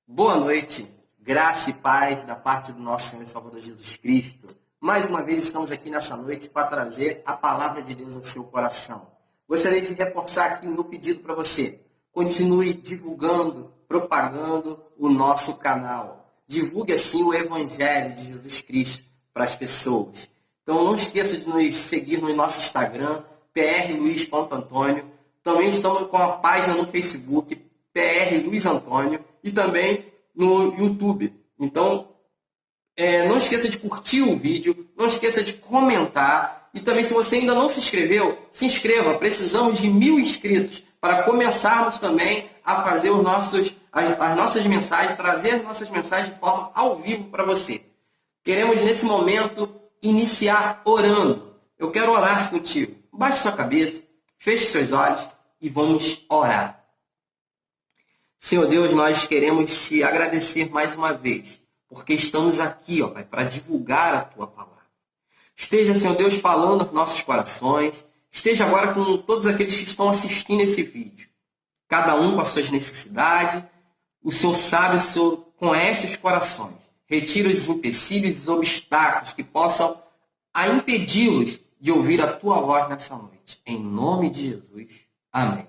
Boa noite, graça e paz da parte do nosso Senhor e Salvador Jesus Cristo. Mais uma vez estamos aqui nessa noite para trazer a palavra de Deus ao seu coração. Gostaria de reforçar aqui o meu pedido para você. Continue divulgando, propagando o nosso canal. Divulgue assim o Evangelho de Jesus Cristo para as pessoas. Então não esqueça de nos seguir no nosso Instagram, prluiz.antônio. Também estamos com a página no Facebook, prluizantônio, e também no YouTube. Então, não esqueça de curtir o vídeo, não esqueça de comentar. E também, se você ainda não se inscreveu, se inscreva. Precisamos de 1000 inscritos para começarmos também a fazer as nossas mensagens, trazer as nossas mensagens de forma ao vivo para você. Queremos, nesse momento, iniciar orando. Eu quero orar contigo. Baixe sua cabeça, feche seus olhos e vamos orar. Senhor Deus, nós queremos te agradecer mais uma vez, porque estamos aqui, ó Pai, para divulgar a Tua palavra. Esteja, Senhor Deus, falando aos nossos corações, esteja agora com todos aqueles que estão assistindo esse vídeo, cada um com as suas necessidades. O Senhor sabe, o Senhor conhece os corações. Retira os empecilhos e os obstáculos que possam impedi-los de ouvir a Tua voz nessa noite. Em nome de Jesus. Amém.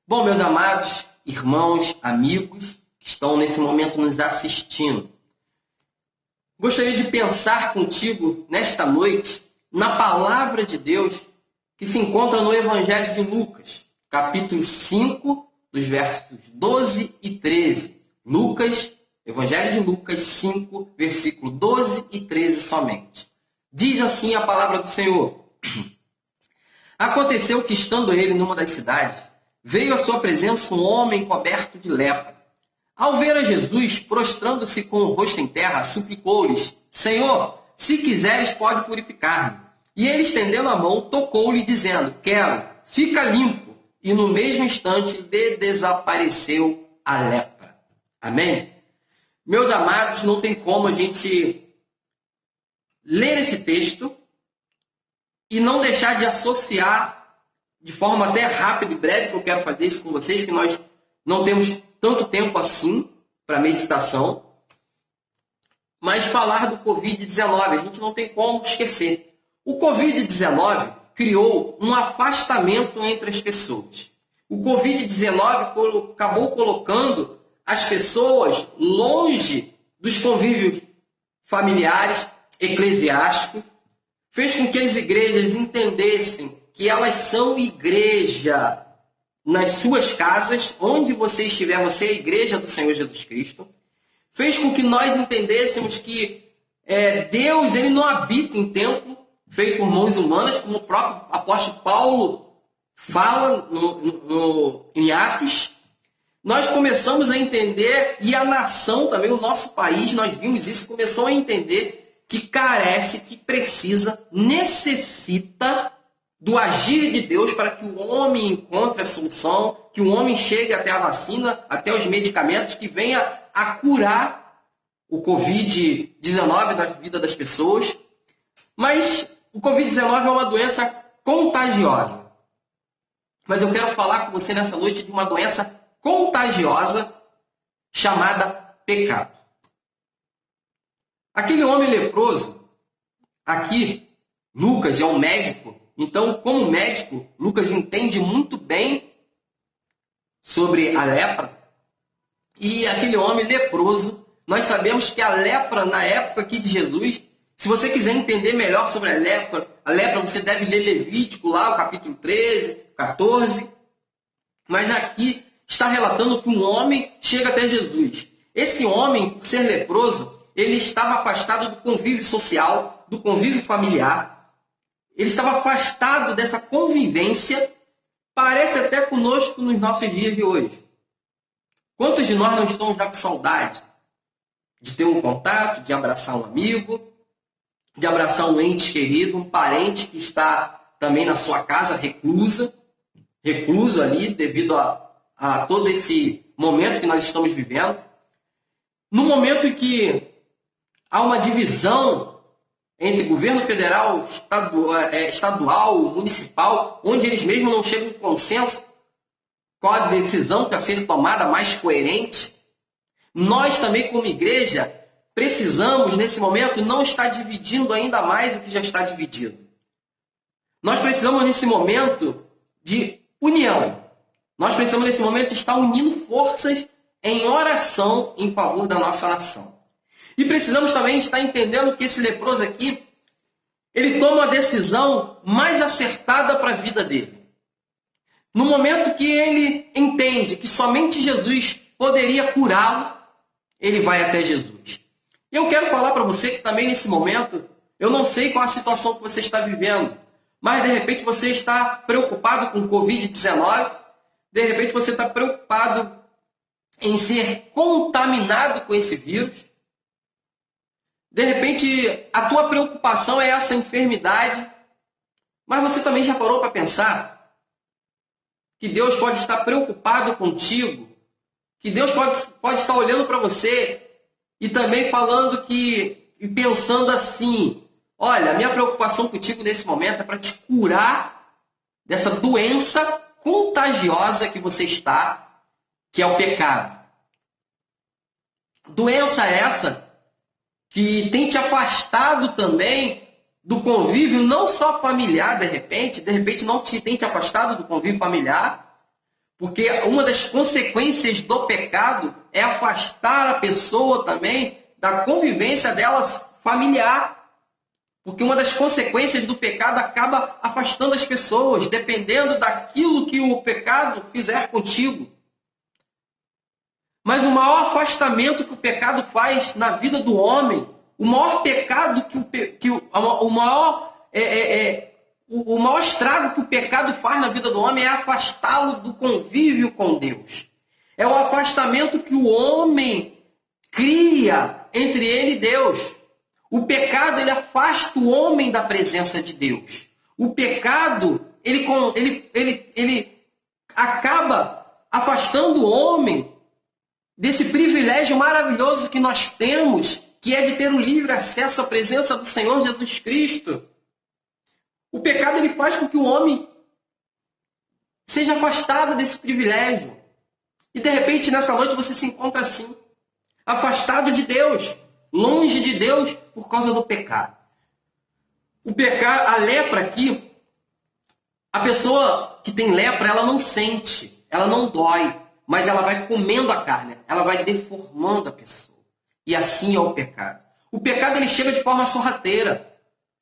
Bom, meus amados irmãos, amigos que estão nesse momento nos assistindo, gostaria de pensar contigo nesta noite na palavra de Deus que se encontra no Evangelho de Lucas, capítulo 5, dos versos 12 e 13. Lucas, Evangelho de Lucas 5, versículo 12 e 13 somente. Diz assim a palavra do Senhor. Aconteceu que, estando ele numa das cidades, veio à sua presença um homem coberto de lepra. Ao ver a Jesus, prostrando-se com o rosto em terra, suplicou-lhes: Senhor, se quiseres, pode purificar-me. E ele, estendendo a mão, tocou-lhe, dizendo: Quero, fica limpo. E no mesmo instante lhe desapareceu a lepra. Amém? Meus amados, não tem como a gente ler esse texto e não deixar de associar de forma até rápida e breve, que eu quero fazer isso com vocês, que nós não temos tanto tempo assim para meditação, mas falar do Covid-19, a gente não tem como esquecer. O Covid-19 criou um afastamento entre as pessoas. O Covid-19 acabou colocando as pessoas longe dos convívios familiares, eclesiásticos, fez com que as igrejas entendessem que elas são igreja nas suas casas, onde você estiver, você é a igreja do Senhor Jesus Cristo. Fez com que nós entendêssemos que Deus ele não habita em templo feito por mãos humanas, como o próprio apóstolo Paulo fala em Atos. Nós começamos a entender, e a nação também, o nosso país, nós vimos isso, começou a entender que carece, que precisa, necessita do agir de Deus para que o homem encontre a solução, que o homem chegue até a vacina, até os medicamentos, que venha a curar o Covid-19 da vida das pessoas. Mas o Covid-19 é uma doença contagiosa. Mas eu quero falar com você nessa noite de uma doença contagiosa chamada pecado. Aquele homem leproso, aqui, Lucas é um médico. Então, como médico, Lucas entende muito bem sobre a lepra. E aquele homem leproso, nós sabemos que a lepra, na época aqui de Jesus, se você quiser entender melhor sobre a lepra você deve ler Levítico, lá, o capítulo 13, 14. Mas aqui está relatando que um homem chega até Jesus. Esse homem, por ser leproso, ele estava afastado do convívio social, do convívio familiar. Ele estava afastado dessa convivência, parece até conosco nos nossos dias de hoje. Quantos de nós não estamos já com saudade de ter um contato, de abraçar um amigo, de abraçar um ente querido, um parente que está também na sua casa, recluso ali devido a todo esse momento que nós estamos vivendo? No momento em que há uma divisão entre governo federal, estadual, municipal, onde eles mesmos não chegam em consenso, qual a decisão que a ser tomada mais coerente. Nós também, como igreja, precisamos, nesse momento, não estar dividindo ainda mais o que já está dividido. Nós precisamos, nesse momento, de união. Nós precisamos, nesse momento, estar unindo forças em oração em favor da nossa nação. E precisamos também estar entendendo que esse leproso aqui, ele toma a decisão mais acertada para a vida dele. No momento que ele entende que somente Jesus poderia curá-lo, ele vai até Jesus. E eu quero falar para você que também nesse momento, eu não sei qual a situação que você está vivendo, mas de repente você está preocupado com o Covid-19, de repente você está preocupado em ser contaminado com esse vírus, de repente a tua preocupação é essa enfermidade, mas você também já parou para pensar que Deus pode estar preocupado contigo, que Deus pode estar olhando para você e também falando e pensando assim, olha, a minha preocupação contigo nesse momento é para te curar dessa doença contagiosa que você está, que é o pecado. Doença essa que tem te afastado também do convívio, não só familiar, de repente não tem te afastado do convívio familiar, porque uma das consequências do pecado é afastar a pessoa também da convivência delas familiar. Porque uma das consequências do pecado acaba afastando as pessoas, dependendo daquilo que o pecado fizer contigo. Mas o maior afastamento que o pecado faz na vida do homem, o maior pecado o maior estrago que o pecado faz na vida do homem é afastá-lo do convívio com Deus. É o afastamento que o homem cria entre ele e Deus. O pecado, ele afasta o homem da presença de Deus. O pecado, ele acaba afastando o homem desse privilégio maravilhoso que nós temos, que é de ter o livre acesso à presença do Senhor Jesus Cristo. O pecado, ele faz com que o homem seja afastado desse privilégio. E de repente, nessa noite, você se encontra assim, afastado de Deus, longe de Deus por causa do pecado. O pecado, a lepra aqui, a pessoa que tem lepra, ela não sente, ela não dói, mas ela vai comendo a carne, ela vai deformando a pessoa. E assim é o pecado. O pecado, ele chega de forma sorrateira.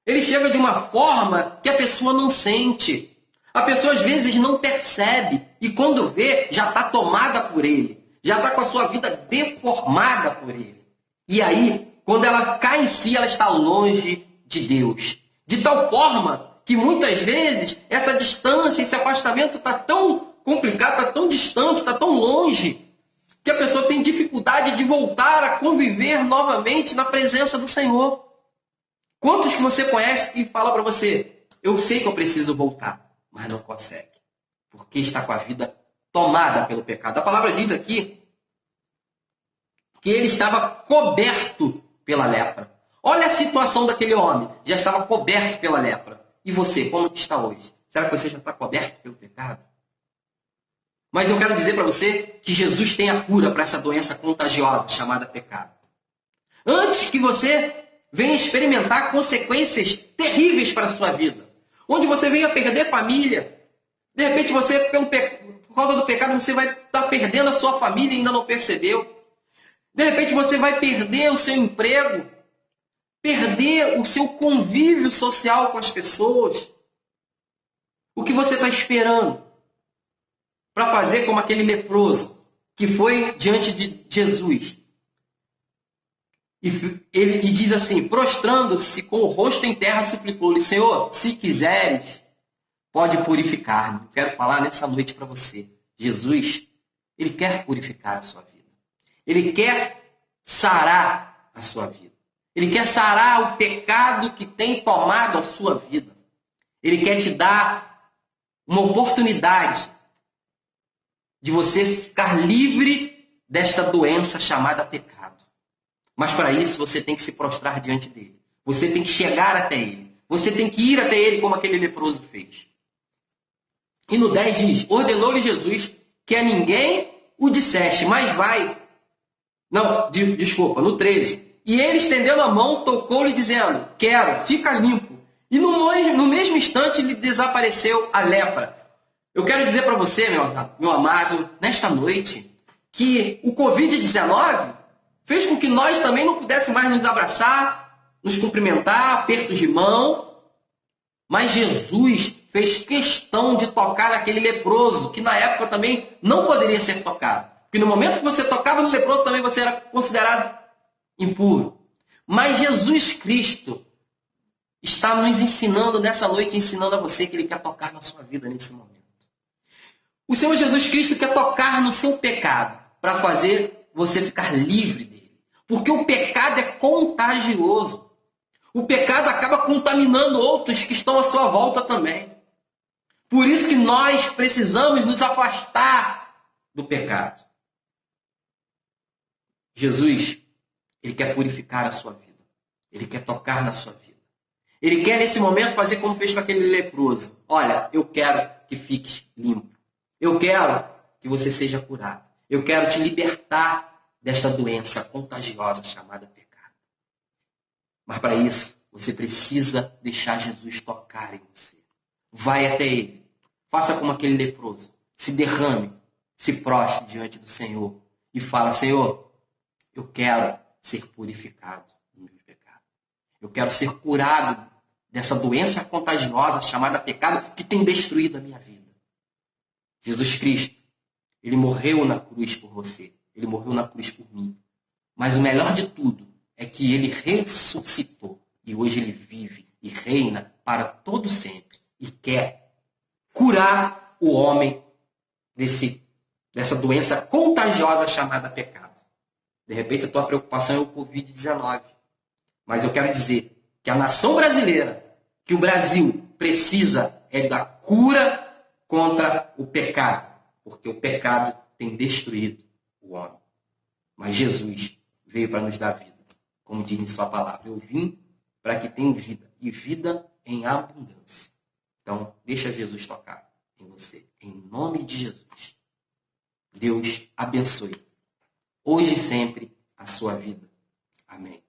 Ele chega de uma forma que a pessoa não sente. A pessoa, às vezes, não percebe. E quando vê, já está tomada por ele. Já está com a sua vida deformada por ele. E aí, quando ela cai em si, ela está longe de Deus. De tal forma que, muitas vezes, essa distância, esse afastamento está tão complicado, está tão distante, está tão longe, que a pessoa tem dificuldade de voltar a conviver novamente na presença do Senhor. Quantos que você conhece que fala para você, eu sei que eu preciso voltar, mas não consegue, porque está com a vida tomada pelo pecado. A palavra diz aqui que ele estava coberto pela lepra. Olha a situação daquele homem, já estava coberto pela lepra. E você, como que está hoje? Será que você já está coberto pelo pecado? Mas eu quero dizer para você que Jesus tem a cura para essa doença contagiosa chamada pecado. Antes que você venha experimentar consequências terríveis para a sua vida, onde você venha perder família, de repente você, por causa do pecado, você vai estar perdendo a sua família e ainda não percebeu. De repente você vai perder o seu emprego, perder o seu convívio social com as pessoas. O que você está esperando para fazer como aquele leproso que foi diante de Jesus? E diz assim, prostrando-se com o rosto em terra, suplicou-lhe, Senhor, se quiseres, pode purificar-me. Quero falar nessa noite para você. Jesus, ele quer purificar a sua vida. Ele quer sarar a sua vida. Ele quer sarar o pecado que tem tomado a sua vida. Ele quer te dar uma oportunidade de você ficar livre desta doença chamada pecado. Mas para isso você tem que se prostrar diante dele. Você tem que chegar até ele. Você tem que ir até ele como aquele leproso fez. E no 10 diz, ordenou-lhe Jesus que a ninguém o disseste, mas vai. Não, desculpa, no 13. E ele, estendendo a mão, tocou-lhe, dizendo, quero, fica limpo. E no mesmo instante lhe desapareceu a lepra. Eu quero dizer para você, meu amado, nesta noite, que o Covid-19 fez com que nós também não pudéssemos mais nos abraçar, nos cumprimentar, apertos de mão. Mas Jesus fez questão de tocar aquele leproso, que na época também não poderia ser tocado. Porque no momento que você tocava no leproso, também você era considerado impuro. Mas Jesus Cristo está nos ensinando nessa noite, ensinando a você que Ele quer tocar na sua vida nesse momento. O Senhor Jesus Cristo quer tocar no seu pecado para fazer você ficar livre dele. Porque o pecado é contagioso. O pecado acaba contaminando outros que estão à sua volta também. Por isso que nós precisamos nos afastar do pecado. Jesus, Ele quer purificar a sua vida. Ele quer tocar na sua vida. Ele quer, nesse momento, fazer como fez com aquele leproso. Olha, eu quero que fiques limpo. Eu quero que você seja curado. Eu quero te libertar desta doença contagiosa chamada pecado. Mas para isso, você precisa deixar Jesus tocar em você. Vai até Ele. Faça como aquele leproso. Se derrame, se prostre diante do Senhor e fala, Senhor, eu quero ser purificado do meu pecado. Eu quero ser curado dessa doença contagiosa chamada pecado que tem destruído a minha vida. Jesus Cristo, Ele morreu na cruz por você. Ele morreu na cruz por mim. Mas o melhor de tudo é que Ele ressuscitou. E hoje Ele vive e reina para todo sempre. E quer curar o homem dessa doença contagiosa chamada pecado. De repente a tua preocupação é o Covid-19. Mas eu quero dizer que a nação brasileira, que o Brasil precisa é da cura contra o pecado. Porque o pecado tem destruído o homem. Mas Jesus veio para nos dar vida. Como diz em sua palavra, eu vim para que tenham vida. E vida em abundância. Então, deixa Jesus tocar em você. Em nome de Jesus. Deus abençoe. Hoje e sempre a sua vida. Amém.